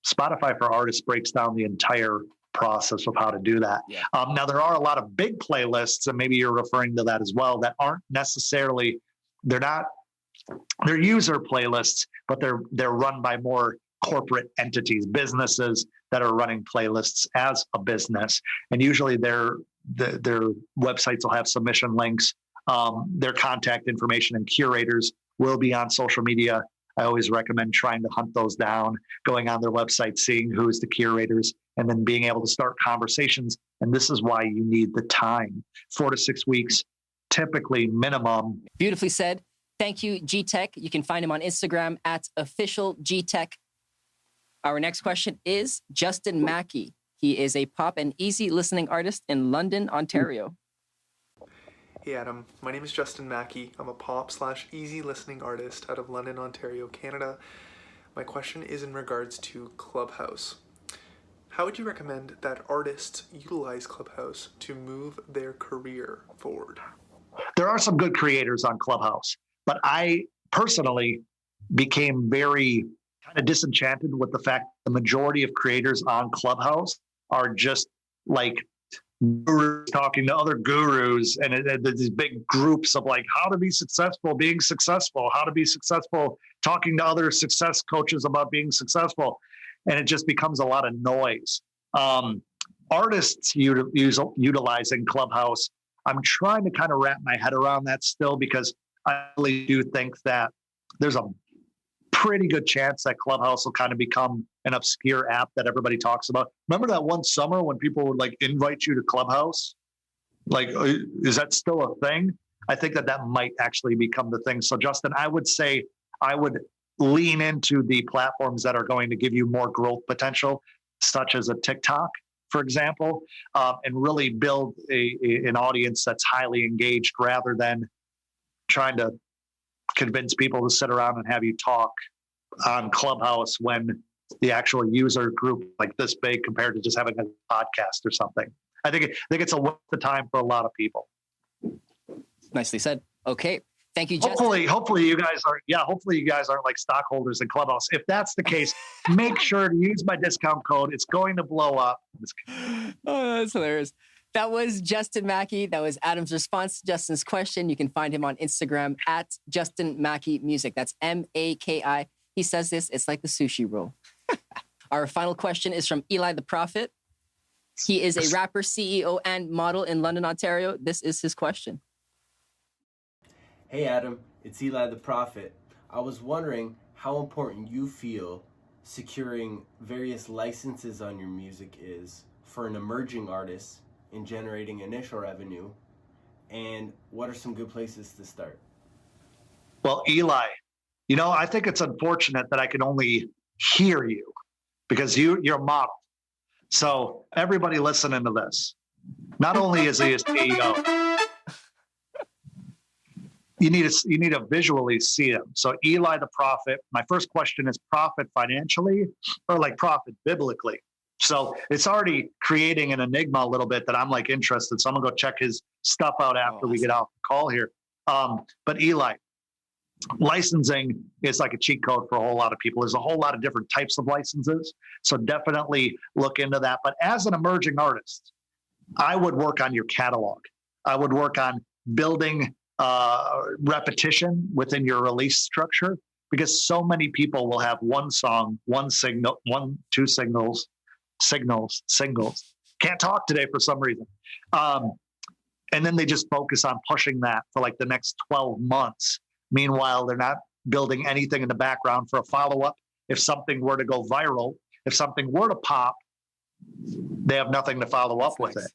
Spotify for Artists breaks down the entire process of how to do that. Yeah. Now, there are a lot of big playlists, and maybe you're referring to that as well, that aren't necessarily, they're user playlists, but they're run by more corporate entities, businesses that are running playlists as a business. And usually their websites will have submission links, their contact information, and curators will be on social media. I always recommend trying to hunt those down, going on their website, seeing who's the curators, and then being able to start conversations. And this is why you need the time, 4 to 6 weeks, typically minimum. Beautifully said. Thank you, G-Tech. You can find him on Instagram at officialgtech. Our next question is Justin Mackey. He is a pop and easy listening artist in London, Ontario. Hey Adam, my name is Justin Mackey. I'm a pop/easy listening artist out of London, Ontario, Canada. My question is in regards to Clubhouse. How would you recommend that artists utilize Clubhouse to move their career forward? There are some good creators on Clubhouse, but I personally became very kind of disenchanted with the fact the majority of creators on Clubhouse are just like gurus talking to other gurus, and these big groups of like how to be successful, being successful, how to be successful, talking to other success coaches about being successful, and it just becomes a lot of noise. Artists utilizing Clubhouse, I'm trying to kind of wrap my head around that still, because I really do think that there's a pretty good chance that Clubhouse will kind of become an obscure app that everybody talks about. Remember that one summer when people would like invite you to Clubhouse? Like, is that still a thing? I think that might actually become the thing. So Justin, I would say I would lean into the platforms that are going to give you more growth potential, such as a TikTok, for example, and really build an audience that's highly engaged rather than trying to convince people to sit around and have you talk on Clubhouse when the actual user group like this big compared to just having a podcast or something. I think it's a waste of time for a lot of people. Nicely said. Okay. Thank you, Justin. Hopefully you guys aren't like stockholders in Clubhouse. If that's the case, make sure to use my discount code. It's going to blow up. Oh, that's hilarious. That was Justin Mackey. That was Adam's response to Justin's question. You can find him on Instagram at Justin Mackey Music. That's M-A-K-I. He says this, it's like the sushi roll. Our final question is from Eli the Prophet. He is a rapper, CEO, and model in London, Ontario. This is his question. Hey Adam, it's Eli the Prophet. I was wondering how important you feel securing various licenses on your music is for an emerging artist in generating initial revenue, and what are some good places to start? Well, Eli, I think it's unfortunate that I can only hear you because you're a model. So everybody listening to this, not only is he a CEO, you need to visually see him. So Eli the Prophet, my first question is profit financially or like profit biblically? So it's already creating an enigma a little bit that I'm like interested. So I'm gonna go check his stuff out after we get off the call here. But Eli, licensing is like a cheat code for a whole lot of people. There's a whole lot of different types of licenses. So definitely look into that. But as an emerging artist, I would work on your catalog. I would work on building repetition within your release structure, because so many people will have one song, two singles. Can't talk today for some reason. And then they just focus on pushing that for like the next 12 months. Meanwhile, they're not building anything in the background for a follow-up. If something were to go viral, if something were to pop, they have nothing to follow up with it.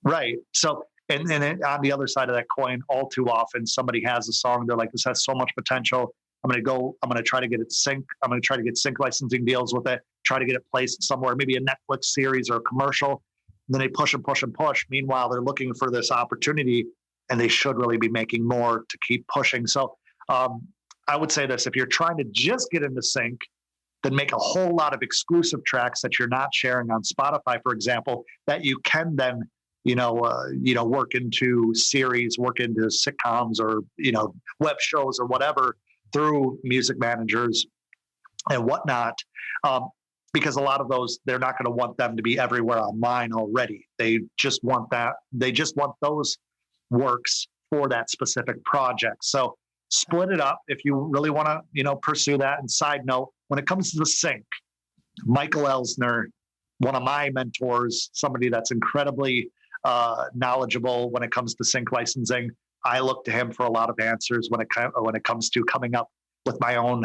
Right. So, and then on the other side of that coin, all too often somebody has a song, they're like, this has so much potential. I'm going to try to get it sync. I'm going to try to get sync licensing deals with it, try to get it placed somewhere, maybe a Netflix series or a commercial. And then they push and push and push. Meanwhile, they're looking for this opportunity and they should really be making more to keep pushing. So I would say this, if you're trying to just get into sync, then make a whole lot of exclusive tracks that you're not sharing on Spotify, for example, that you can then work into series, work into sitcoms or, web shows or whatever through music managers and whatnot. Because a lot of those, they're not going to want them to be everywhere online already. They just want those works for that specific project. So split it up if you really want to, pursue that. And side note, when it comes to the sync, Michael Elsner, one of my mentors, somebody that's incredibly knowledgeable when it comes to sync licensing. I look to him for a lot of answers when it comes to coming up with my own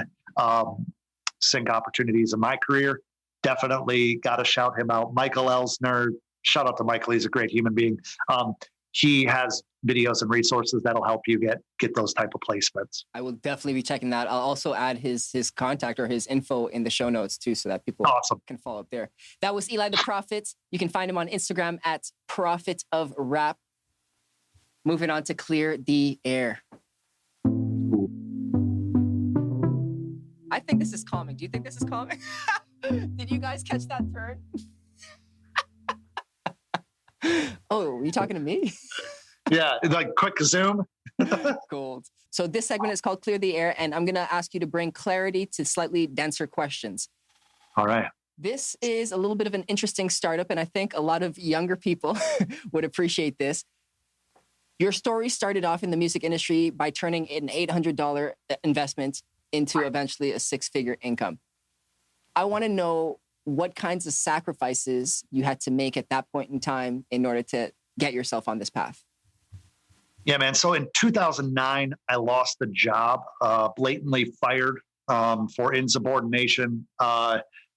sync opportunities in my career. Definitely got to shout him out. Michael Elsner, shout out to Michael. He's a great human being. He has videos and resources that'll help you get those type of placements. I will definitely be checking that. I'll also add his contact or his info in the show notes too, so that people can follow up there. That was Eli the Prophet. You can find him on Instagram at Prophet of Rap. Moving on to Clear the Air. I think this is calming. Do you think this is calming? Did you guys catch that turn? Oh, are you talking to me? Yeah, like quick zoom. Gold. So this segment is called Clear the Air, and I'm going to ask you to bring clarity to slightly denser questions. All right. This is a little bit of an interesting startup, and I think a lot of younger people would appreciate this. Your story started off in the music industry by turning an $800 investment into eventually a six-figure income. I want to know what kinds of sacrifices you had to make at that point in time in order to get yourself on this path. Yeah, man. So in 2009, I lost the job, blatantly fired for insubordination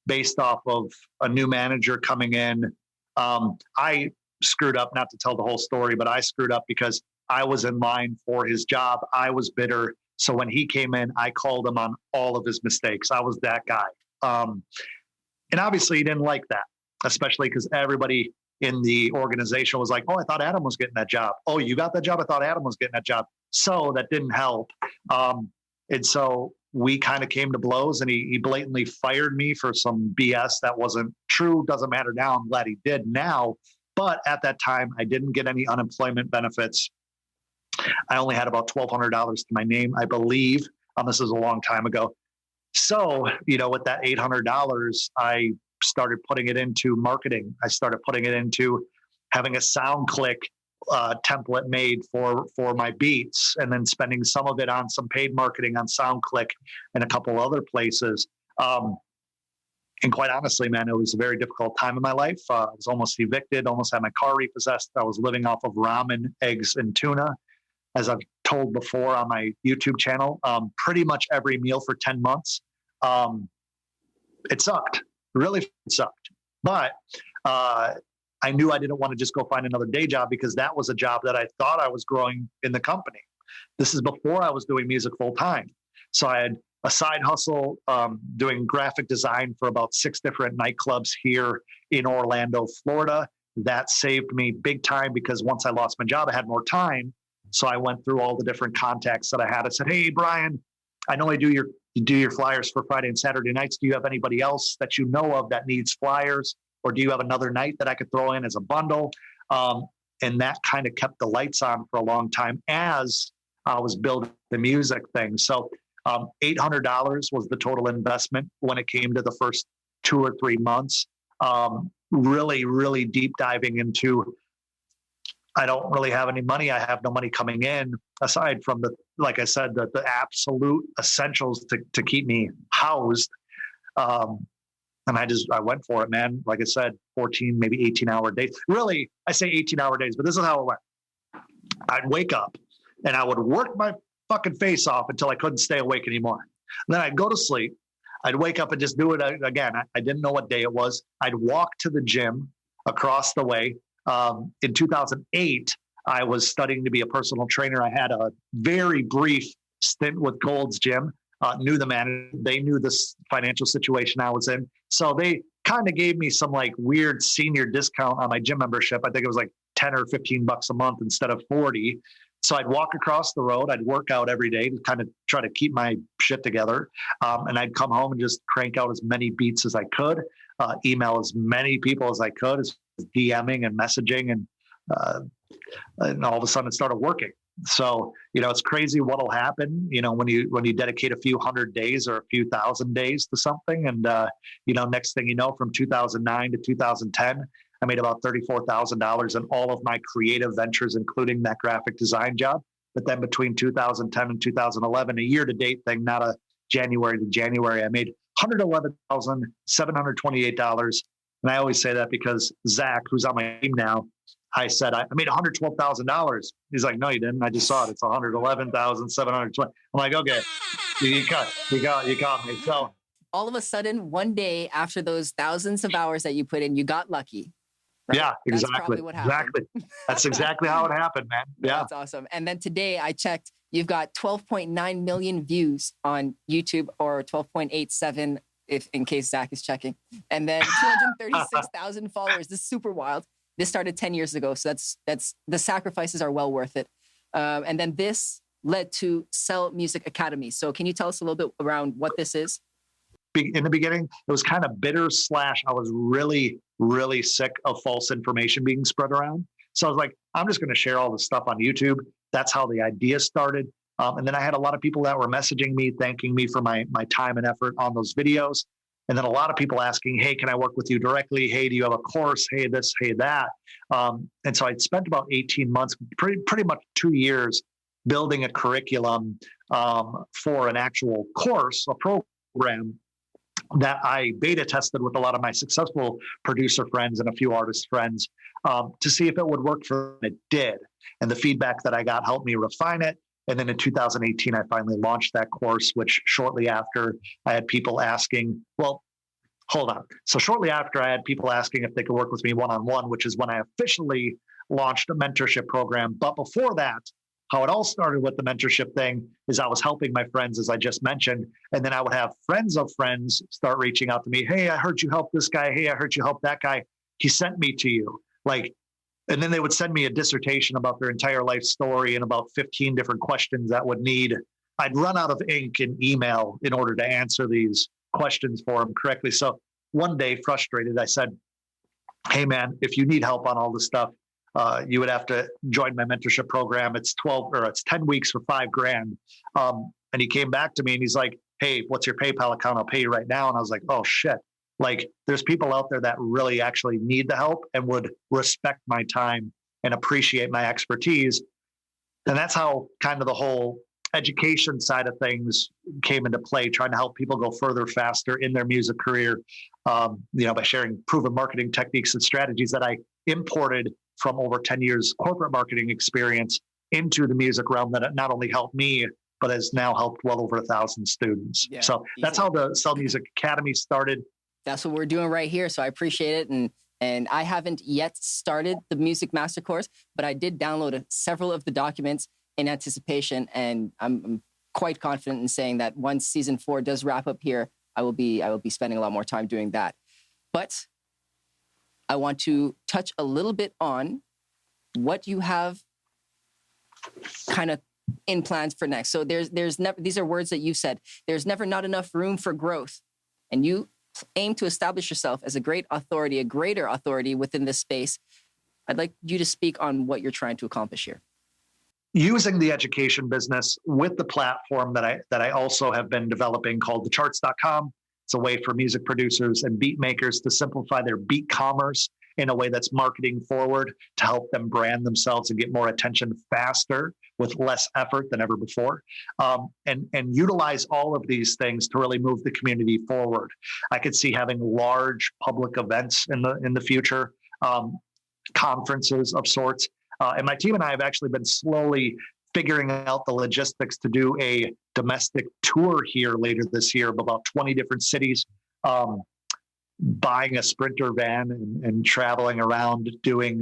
based off of a new manager coming in. I screwed up, not to tell the whole story, but I screwed up because I was in line for his job. I was bitter. So when he came in, I called him on all of his mistakes. I was that guy. And obviously he didn't like that, especially because everybody in the organization was like, oh, I thought Adam was getting that job. Oh, you got that job? I thought Adam was getting that job. So that didn't help. And so we kind of came to blows, and he blatantly fired me for some BS that wasn't true. Doesn't matter now. I'm glad he did now. But at that time, I didn't get any unemployment benefits. I only had about $1,200 to my name, I believe. This is a long time ago. So, with that $800, I started putting it into marketing. I started putting it into having a SoundClick template made for my beats, and then spending some of it on some paid marketing on SoundClick and a couple other places. And quite honestly, man, it was a very difficult time in my life. I was almost evicted, almost had my car repossessed. I was living off of ramen, eggs, and tuna. As I've told before on my YouTube channel, pretty much every meal for 10 months. It sucked. Really sucked. But I knew I didn't want to just go find another day job, because that was a job that I thought I was growing in the company. This is before I was doing music full time. So I had a side hustle doing graphic design for about 6 different nightclubs here in Orlando, Florida. That saved me big time, because once I lost my job, I had more time. So I went through all the different contacts that I had. I said, hey, Brian, I know you do your flyers for Friday and Saturday nights. Do you have anybody else that you know of that needs flyers? Or do you have another night that I could throw in as a bundle? And that kind of kept the lights on for a long time as I was building the music thing. So $800 was the total investment when it came to the first 2 or 3 months. Really, really deep diving into, I don't really have any money. I have no money coming in aside from like I said, the absolute essentials to keep me housed. And I went for it, man. Like I said, 14, maybe 18-hour days. Really, I say 18-hour days, but this is how it went. I'd wake up and I would work my fucking face off until I couldn't stay awake anymore. And then I'd go to sleep. I'd wake up and just do it again. I didn't know what day it was. I'd walk to the gym across the way. In 2008, I was studying to be a personal trainer. I had a very brief stint with Gold's Gym. Knew the manager. They knew this financial situation I was in. So they kind of gave me some like weird senior discount on my gym membership. I think it was like 10 or 15 bucks a month instead of 40. So I'd walk across the road. I'd work out every day to kind of try to keep my shit together. And I'd come home and just crank out as many beats as I could, email as many people as I could, as DMing and messaging and and all of a sudden it started working. So, it's crazy what'll happen, when you dedicate a few hundred days or a few thousand days to something. And, next thing you know, from 2009 to 2010, I made about $34,000 in all of my creative ventures, including that graphic design job. But then between 2010 and 2011, a year-to-date thing, not a January to January, I made $111,728. And I always say that because Zach, who's on my team now, I said, I made $112,000. He's like, no, you didn't. I just saw it. It's $111,720. I'm like, okay, you caught me. So all of a sudden, one day after those thousands of hours that you put in, you got lucky. Right? Yeah, That's exactly. probably what happened. Exactly. That's exactly how it happened, man. Yeah. That's awesome. And then today I checked, you've got 12.9 million views on YouTube, or 12.87 if in case Zach is checking. And then 236,000 followers. This is super wild. This started 10 years ago. So that's the sacrifices are well worth it. And then this led to Sell Music Academy. So can you tell us a little bit around what this is? In the beginning, it was kind of bitter / I was really, really sick of false information being spread around. So I was like, I'm just going to share all this stuff on YouTube. That's how the idea started. And then I had a lot of people that were messaging me, thanking me for my time and effort on those videos. And then a lot of people asking, hey, can I work with you directly? Hey, do you have a course? Hey, this, hey, that. And so I'd spent about 18 months, pretty much 2 years, building a curriculum for an actual course, a program that I beta tested with a lot of my successful producer friends and a few artist friends to see if it would work for them. It did. And the feedback that I got helped me refine it. And then in 2018, I finally launched that course, which shortly after I had people asking, well, hold on. So shortly after I had people asking if they could work with me one-on-one, which is when I officially launched a mentorship program. But before that, how it all started with the mentorship thing is I was helping my friends, as I just mentioned, and then I would have friends of friends start reaching out to me. Hey, I heard you help this guy. Hey, I heard you help that guy. He sent me to you. And then they would send me a dissertation about their entire life story and about 15 different questions that I'd run out of ink and email in order to answer these questions for them correctly. So one day, frustrated, I said, hey man, if you need help on all this stuff, you would have to join my mentorship program. It's 10 weeks for $5,000. And he came back to me and he's like, hey, what's your PayPal account? I'll pay you right now. And I was like, oh shit. There's people out there that really actually need the help and would respect my time and appreciate my expertise. And that's how kind of the whole education side of things came into play, trying to help people go further, faster in their music career, by sharing proven marketing techniques and strategies that I imported from over 10 years corporate marketing experience into the music realm that not only helped me, but has now helped well over 1,000 students. Yeah, so that's how the Sell Music Academy started. That's what we're doing right here. So I appreciate it. And I haven't yet started the Music Master course, but I did download several of the documents in anticipation. And I'm quite confident in saying that once season 4 does wrap up here, I will be spending a lot more time doing that. But I want to touch a little bit on what you have kind of in plans for next. So there's never, these are words that you said, there's never not enough room for growth. And you aim to establish yourself as a greater authority within this space. I'd like you to speak on what you're trying to accomplish here. Using the education business with the platform that I also have been developing called thecharts.com. It's a way for music producers and beat makers to simplify their beat commerce in a way that's marketing forward to help them brand themselves and get more attention faster with less effort than ever before, and utilize all of these things to really move the community forward. I could see having large public events in the future, conferences of sorts. And my team and I have actually been slowly figuring out the logistics to do a domestic tour here later this year of about 20 different cities, buying a Sprinter van and traveling around doing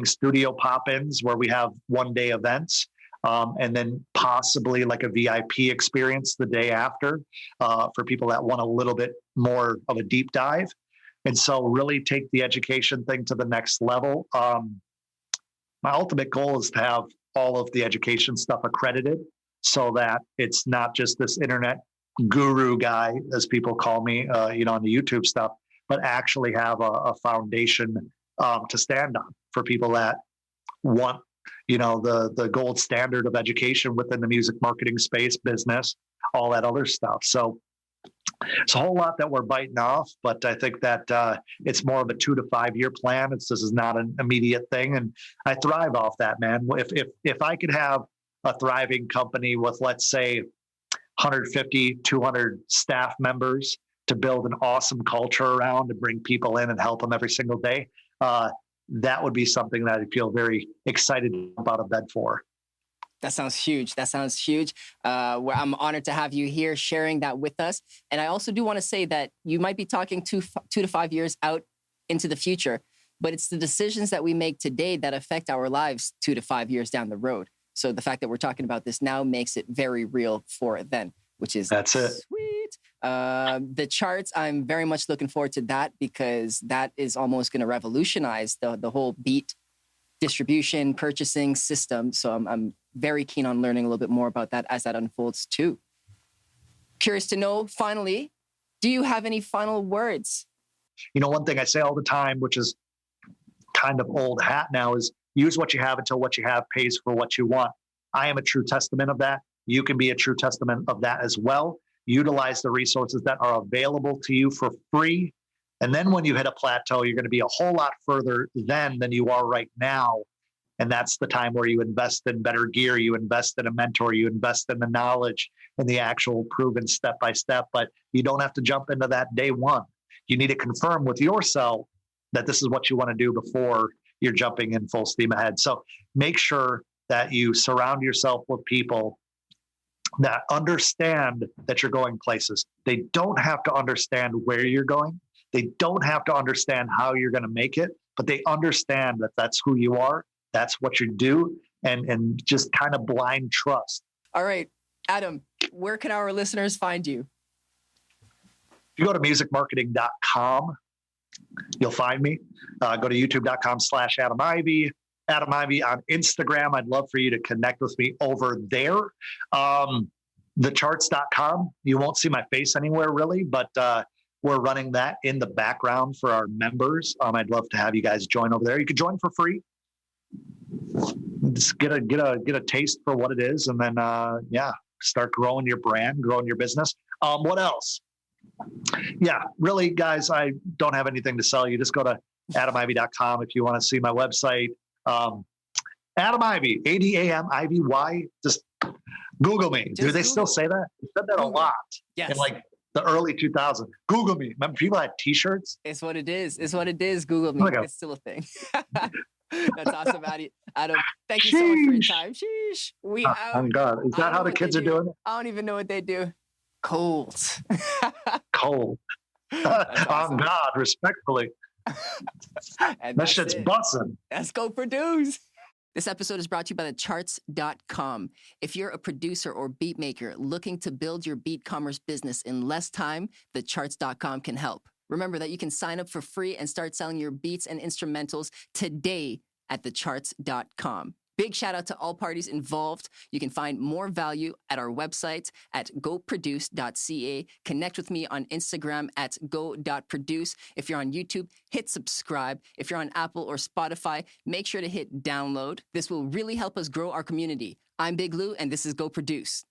studio pop-ins where we have one-day events, and then possibly like a VIP experience the day after for people that want a little bit more of a deep dive. And so really take the education thing to the next level. My ultimate goal is to have all of the education stuff accredited so that it's not just this internet guru guy, as people call me, on the YouTube stuff, but actually have a foundation to stand on for people that want, the gold standard of education within the music marketing space, business, all that other stuff. So it's a whole lot that we're biting off, but I think that it's more of a 2 to 5 year plan. This is not an immediate thing, and I thrive off that, man. If I could have a thriving company with, let's say, 150, 200 staff members to build an awesome culture around and bring people in and help them every single day, that would be something that I feel very excited about a bed for. That sounds huge. That sounds huge. I'm honored to have you here sharing that with us. And I also do want to say that you might be talking 2 to 5 years out into the future, but it's the decisions that we make today that affect our lives 2 to 5 years down the road. So the fact that we're talking about this now makes it very real for then, which is that's it. Sweet. The charts, I'm very much looking forward to that, because that is almost going to revolutionize the whole beat distribution, purchasing system. So I'm very keen on learning a little bit more about that as that unfolds too. Curious to know, finally, do you have any final words? One thing I say all the time, which is kind of old hat now, is use what you have until what you have pays for what you want. I am a true testament of that. You can be a true testament of that as well. Utilize the resources that are available to you for free. And then when you hit a plateau, you're going to be a whole lot further then than you are right now. And that's the time where you invest in better gear, you invest in a mentor, you invest in the knowledge and the actual proven step by step. But you don't have to jump into that day one. You need to confirm with yourself that this is what you want to do before you're jumping in full steam ahead. So make sure that you surround yourself with people that understand that you're going places. They don't have to understand where you're going. They don't have to understand how you're going to make it, but they understand that that's who you are. That's what you do, and just kind of blind trust. All right, Adam, where can our listeners find you? If you go to musicmarketing.com, you'll find me. Go to youtube.com/Adam Ivy. Adam Ivy on Instagram. I'd love for you to connect with me over there. Thecharts.com. You won't see my face anywhere really, but we're running that in the background for our members. I'd love to have you guys join over there. You can join for free. Just get a taste for what it is, and then start growing your brand, growing your business. What else? Yeah, really, guys, I don't have anything to sell you. Just go to adamivy.com if you want to see my website. Adam Ivy, ADAMIVY. Just Google me. Do they still say that? They said that a lot. Yes. In like the early 2000s. Google me. Remember, people had T-shirts. It's what it is. It's what it is. Google me. It's still a thing. That's awesome, Adam. Thank you so much for your time. Sheesh. We out. Oh God, is that how the kids are doing it? I don't even know what they do. Cold. Cold. Awesome. On God, respectfully. That shit's bussin'. Let's go produce. This episode is brought to you by thecharts.com. If you're a producer or beat maker looking to build your beat commerce business in less time, thecharts.com can help. Remember that you can sign up for free and start selling your beats and instrumentals today at thecharts.com. Big shout out to all parties involved. You can find more value at our website at goproduce.ca. Connect with me on Instagram at go.produce. If you're on YouTube, hit subscribe. If you're on Apple or Spotify, make sure to hit download. This will really help us grow our community. I'm Big Lou, and this is Go Produce.